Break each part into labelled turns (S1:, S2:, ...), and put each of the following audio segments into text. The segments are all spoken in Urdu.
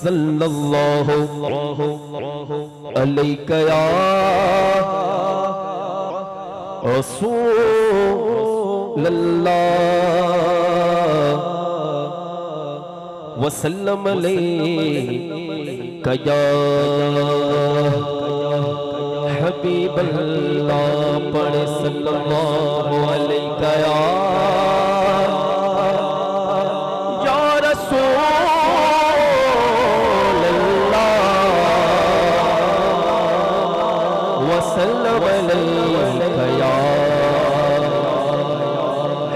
S1: صلی اللہ علیک یا رسول اللہ وسلم علیک یا حبیب اللہ پڑھے صلی اللہ علیک یا رسول اللہ وسلم علیک یا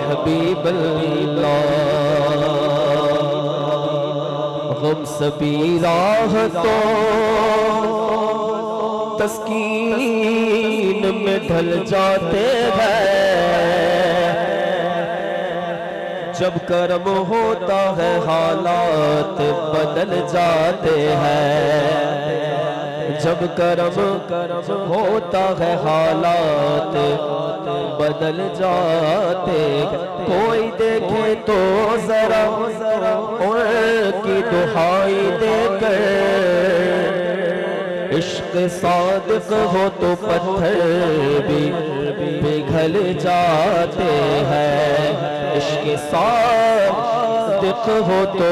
S1: حبیب اللہ غم سبھی راحتوں تسکین میں ڈھل جاتے ہیں جب کرم ہوتا ہے حالات بدل جاتے ہیں جب کرم ہوتا ہے حالات بدل جاتے کوئی دیکھے تو ذرا ان کی دہائی دے کر عشق صادق ہو تو پتھر بھی پگھل جاتے ہیں عشق صادق ہو تو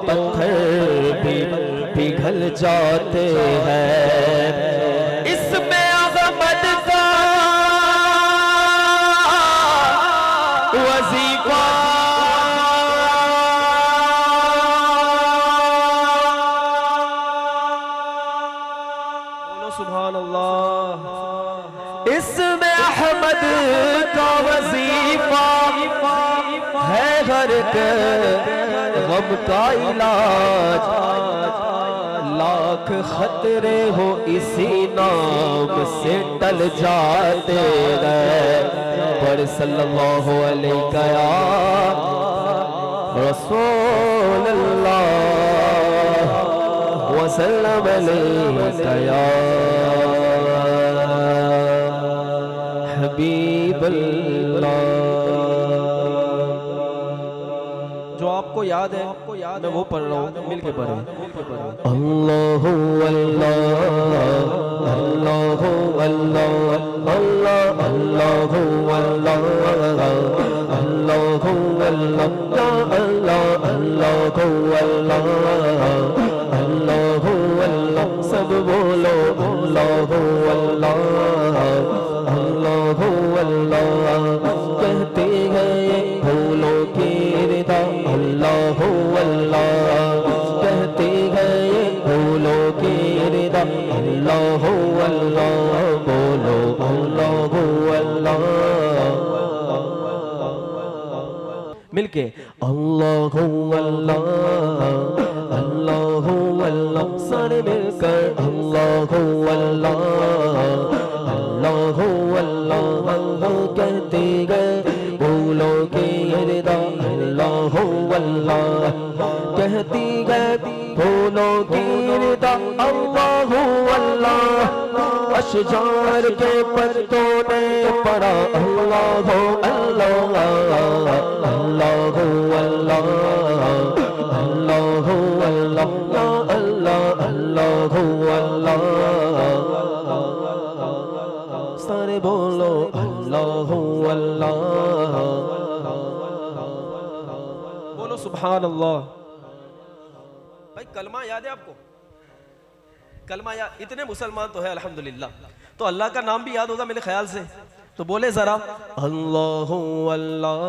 S1: پتھر بھی پگھل جاتے ہیں اس میں احمد کا وظیفہ سبحان اللہ اس میں احمد کا وظیفہ ہے ہر ایک غم کا علاج لاکھ خطرے ہو اسی نام سے ٹل جاتے ہیں پر صلی اللہ علیہ یا رسول اللہ وسلم علیک یا حبیب اللہ جو آپ کو یاد ہے میں وہ پڑھ رہا ہوں مل کے پڑھیں اللہ اللہ اللہ اللہ اللہ اللہ اللہ اللہ اللہ سب بولو اللہ اللہ اللہ اللہ کہتے ہیں پھولوں کی ردا اللہ اللہ کہتے ہیں پھولوں کی ردا اللہ اللہ بولو اللہ اللہ مل کے اللہ اللہ اللہ اللہ سارے مل کر اللہ اللہ اللہ اللہ اللہ کہتے گئے پھولوں کی ردا اللہ اللہ کہتی گئے پھولوں کی ردا اللہ اللہ اشجار کے پتوں نے پڑا اللہ اللہ اللہ اللہ اللہ اللہ اللہ اللہ اللہ سارے بولو اللہ اللہ بولو سبحان اللہ بھائی کلمہ یاد ہے آپ کو کلمہ یاد اتنے مسلمان تو ہے الحمدللہ تو اللہ کا نام بھی یاد ہوگا میرے خیال سے تو بولے ذرا اللہ اللہ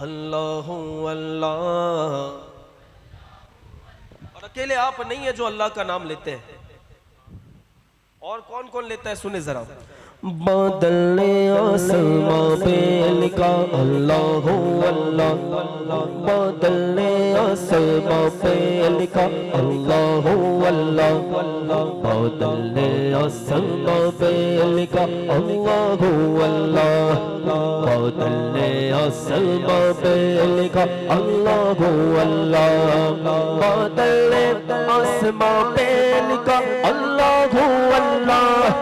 S1: اللہ اللہ اور اکیلے آپ نہیں ہے جو اللہ کا نام لیتے ہیں اور کون کون لیتا ہے سنیں ذرا بادل نے آسماں پہ لکھا اللہ اللہ بادل نے آسماں پہ لکھا اللہ اللہ بادل نے آسماں پہ لکھا اللہ اللہ بادل نے آسماں پہ لکھا اللہ اللہ بادل نے آسماں پہ لکھا اللہ اللہ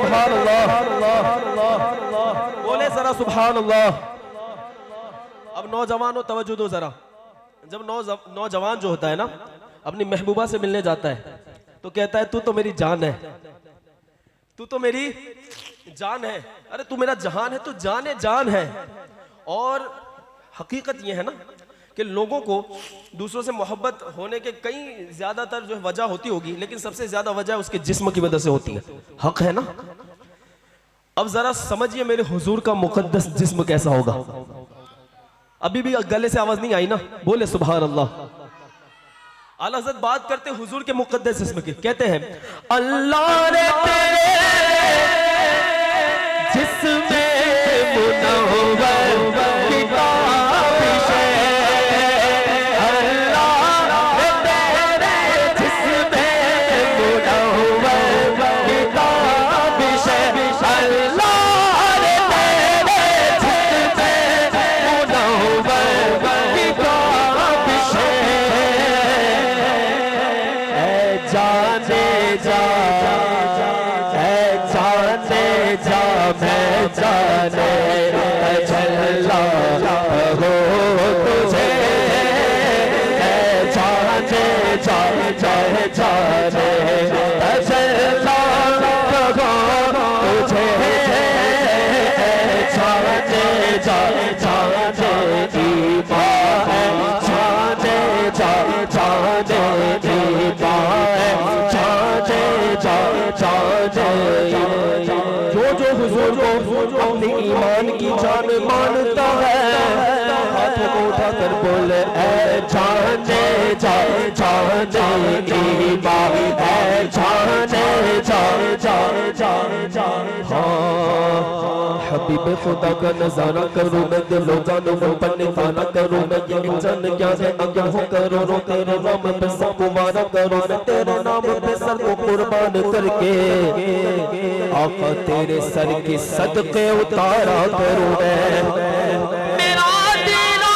S1: سبحان اللہ، بولے ذرا سبحان اللہ۔ اب نوجوانوں توجہ دو ذرا، جب نوجوان جو ہوتا ہے نا اپنی محبوبہ سے ملنے جاتا ہے تو کہتا ہے تو تو میری جان ہے، تو تو میری جان ہے، ارے تو میرا جہان ہے، تو جان ہے۔ اور حقیقت یہ ہے نا کہ لوگوں کو دوسروں سے محبت ہونے کے کئی زیادہ تر جو وجہ ہوتی ہوگی، لیکن سب سے زیادہ وجہ اس کے جسم کی وجہ سے ہوتی ہے، حق ہے نا۔ اب ذرا سمجھئے میرے حضور کا مقدس جسم کیسا ہوگا۔ ابھی بھی گلے سے آواز نہیں آئی نا، بولے سبحان اللہ۔ اعلیٰ حضرت بات کرتے حضور کے مقدس جسم کی، کہتے ہیں اللہ نے تیرے جسم منور کتابش ہے، اللہ نے تیرے جسم منور کتابش ہے، اللہ نے تیرے جسم منور کتابش ہے، اے جانے جا، اے جانے جا میں جانے چلا ہو تجھے، اے جانے جا جانے جانے چلا ہو تجھے، جانے جا جانے ایمان ہے، جانے جا جانے ایمان، جانے جا جانے جو حضور کو اپنے ایمان کی جان مانتا ہے، ہاتھوں کو اٹھا کر بولے اے جانے جا جانے ایمان، اے جانے جا جانے حبیب خدا کا نظارہ کروں میں، دلوں جانوں میں پڑھنے پانا کروں میں، یہ انسان کیا ہے آگاہوں کروں رو، تیرے نام پہ سب کو مارا کروں میں، تیرے نام پہ سر کو قربان کر کے آقا تیرے سر کی صدقے اتارا کروں میں۔ میرا دین و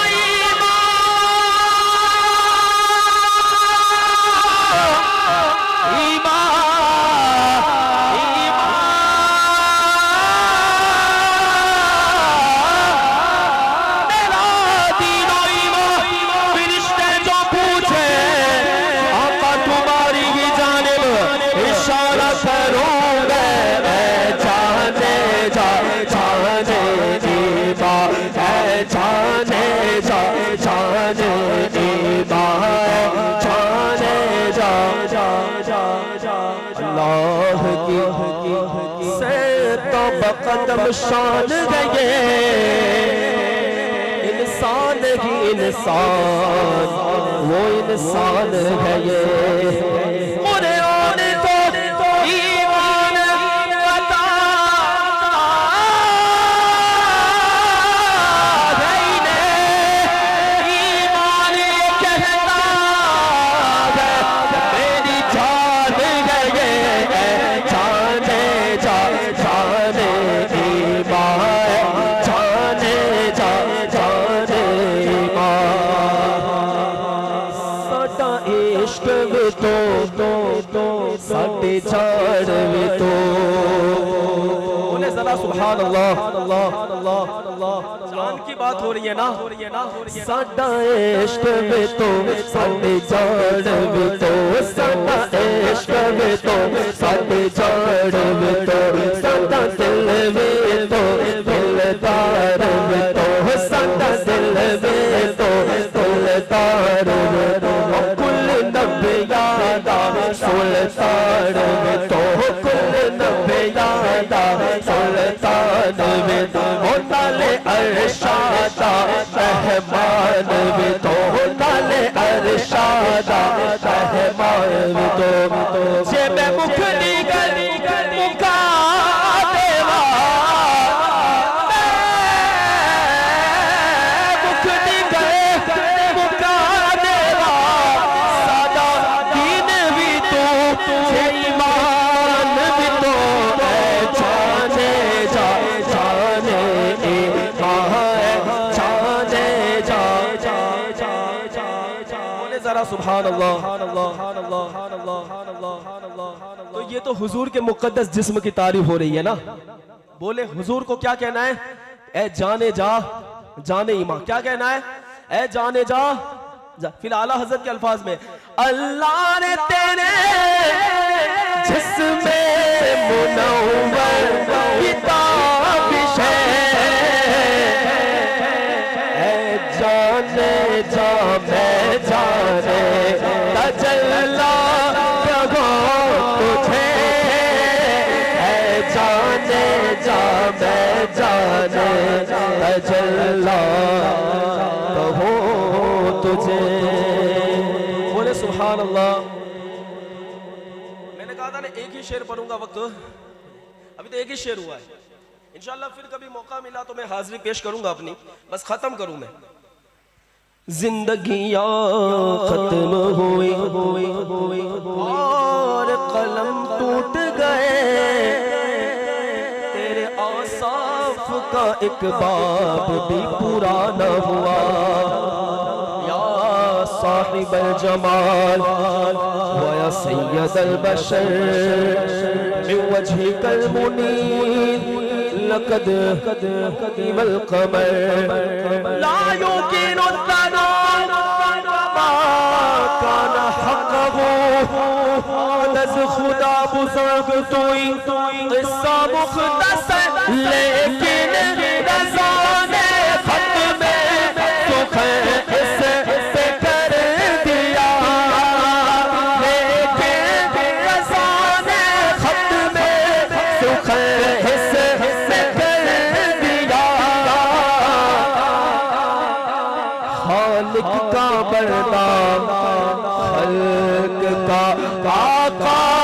S1: قدم شان گئے انسان ہی انسان، وہ انسان ہے یہ قرآن تو ایمان عطا ہے انہیں، ایمان یہ کہتا ہے میری جان ہے یہ، جانے جا جانے ساٹے چھاڑ وی تو، بولے ذرا سبحان اللہ۔ جان کی بات ہو رہی ہے نا، ساٹا عشق میں تو ساٹے چھاڑ وی تو، ساٹا عشق میں تو ساٹے چھاڑ وی تو، ساٹا دل میں تو دلدار میں تو، ساٹا دل میں تو دلدار میں تو، کل نبی یادا سلطان میں تو، کل نبی یادا سلطان میں تو، تالے ارشادہ رحمان میں تو، تالے ارشادہ رحمان میں تو، جے میں مکھنی گلی مکا دیوا، مکھنی گئے مکا دیوا، سادہ دین بھی تو ایمان بھی تو، جانے جا جانے ایمان، جانے جا بولے ذرا سبحان اللہ. تو یہ تو حضور کے مقدس جسم کی تعریف ہو رہی ہے نا. بولے حضور کو کیا کہنا ہے؟ اے جانے جا جانے ایمان. کیا کہنا ہے؟ اے جانے جا. فی الحال حضرت کے الفاظ میں اللہ نے تیرے جسم منور کتابش ہے. اے جانے جا میں جانے تجلا کہو تجھے. اے جانے جا میں جانے تجلا کہو تجھے. بولے سبحان اللہ. میں نے کہا تھا نا ایک ہی شعر پڑھوں گا, وقت ابھی تو ایک ہی شعر ہوا ہے. انشاءاللہ پھر کبھی موقع ملا تو میں حاضری پیش کروں گا اپنی, بس ختم کروں میں. زندگیاں ختم ہوئی اور قلم ٹوٹ گئے, تیرے اوصاف کا ایک باب بھی پورا نہ ہوا. صاحب الجمال ويا سيد البشر من وجهك المنير لقد قدم القمر لا يمكن الثناء ما كان حقه. نز خدا بزرگ توئی قصہ مختصر لیکن رضا نے ختم سکھ اس خالق کا بردہ خلق کا آقا